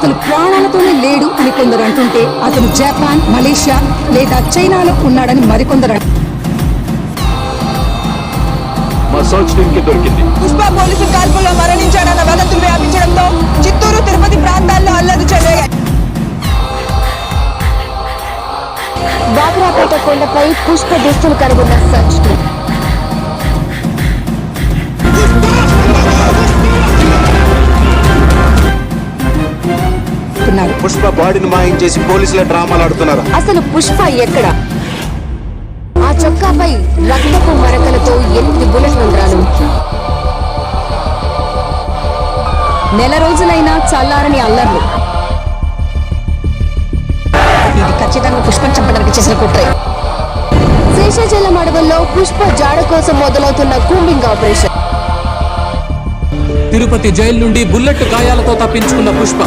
అతను ప్రాణాలతోనే లేడు అని కొందరు అంటుంటే అతను జపాన్, మలేషియా లేదా చైనాలో ఉన్నాడని మరికొందరు. మా సర్చ్ టీమ్ కి దొరికింది. పుష్ప పోలీసు కాల్పుల్లో మరణించాడన్న వదంతులు వ్యాపించడంతో చిత్తూరు, తిరుపతి ప్రాంతాల్లో అల్లర్లు చెలరేగాయి. బాగ్రాపేట కొండపై పుష్ప దుస్తులు కనుగొన్న సర్చ్ టీమ్. పుష్ప బాడీని మాయించేసి పోలీసుల డ్రామాలు ఆడుతున్నారు. అసలు పుష్ప ఎక్కడ? ఆ చొక్కాపై రక్తపు మరకలతో 8 బుల్లెట్ రంధ్రాలు. నెల రోజులైనా చల్లారని అల్లర్లు. ఇది ఖచ్చితంగా పుష్పం చంపడానికి చేసిన కుట్రే. శేషాచలం అడవుల్లో పుష్ప జాడ కోసం మొదలవుతున్న కూంబింగ్ ఆపరేషన్. తిరుపతి జైలు నుండి బుల్లెట్ గాయాలతో తప్పించుకున్న Pushpa.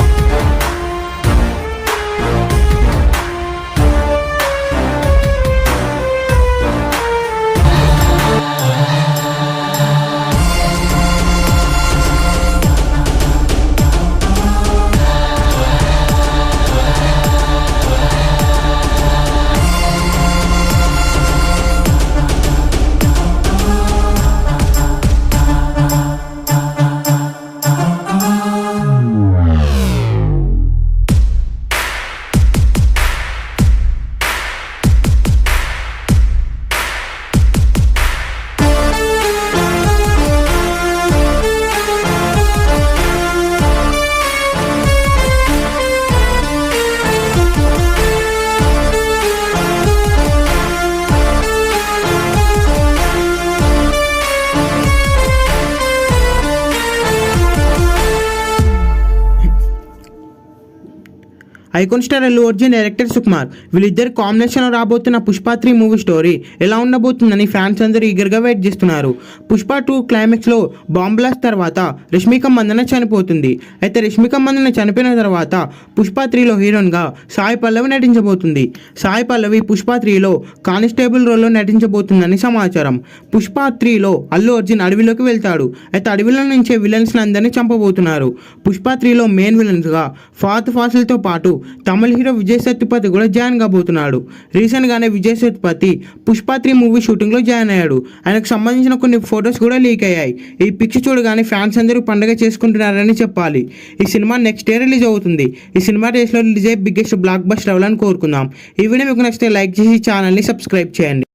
Icon star Allu Arjun, director Sukumar వీళ్ళిద్దరు కాంబినేషన్లో రాబోతున్న పుష్ప 3 మూవీ స్టోరీ ఎలా ఉండబోతుందని ఫ్యాన్స్ అందరూ ఈగర్గా వెయిట్ చేస్తున్నారు. పుష్ప 2 క్లైమాక్స్లో బాంబ్ బ్లాస్ట్ తర్వాత రష్మిక మందన చనిపోతుంది. అయితే రష్మిక మందన చనిపోయిన తర్వాత పుష్ప 3లో హీరోయిన్గా సాయి పల్లవి నటించబోతుంది. సాయి పల్లవి పుష్ప 3లో కానిస్టేబుల్ రోల్లో నటించబోతుందని సమాచారం. పుష్ప 3లో అల్లు అర్జున్ అడవిలోకి వెళ్తాడు. అయితే అడవిలో నుంచే విలన్స్ అందరినీ చంపబోతున్నారు. పుష్ప 3లో మెయిన్ విలన్స్గా ఫహద్ ఫాసిల్తో పాటు తమిళ హీరో విజయ్ సేతుపతి కూడా జాయిన్ కాబోతున్నాడు. రీసెంట్గానే విజయ్ సేతుపతి పుష్ప 3 మూవీ షూటింగ్లో జాయిన్ అయ్యాడు. ఆయనకు సంబంధించిన కొన్ని ఫొటోస్ కూడా లీక్ అయ్యాయి. ఈ పిక్చర్ చూడగానే ఫ్యాన్స్ అందరూ పండుగ చేసుకుంటున్నారని చెప్పాలి. ఈ సినిమా నెక్స్ట్ ఇయర్ రిలీజ్ అవుతుంది. ఈ సినిమా రేస్లో రిలీజ్ అయ్యే బిగ్గెస్ట్ బ్లాక్ బస్టర్ అవ్వాలని కోరుకుందాం. ఈ వీడియో మీకు నచ్చితే లైక్ చేసి ఛానల్ని సబ్స్క్రైబ్ చేయండి.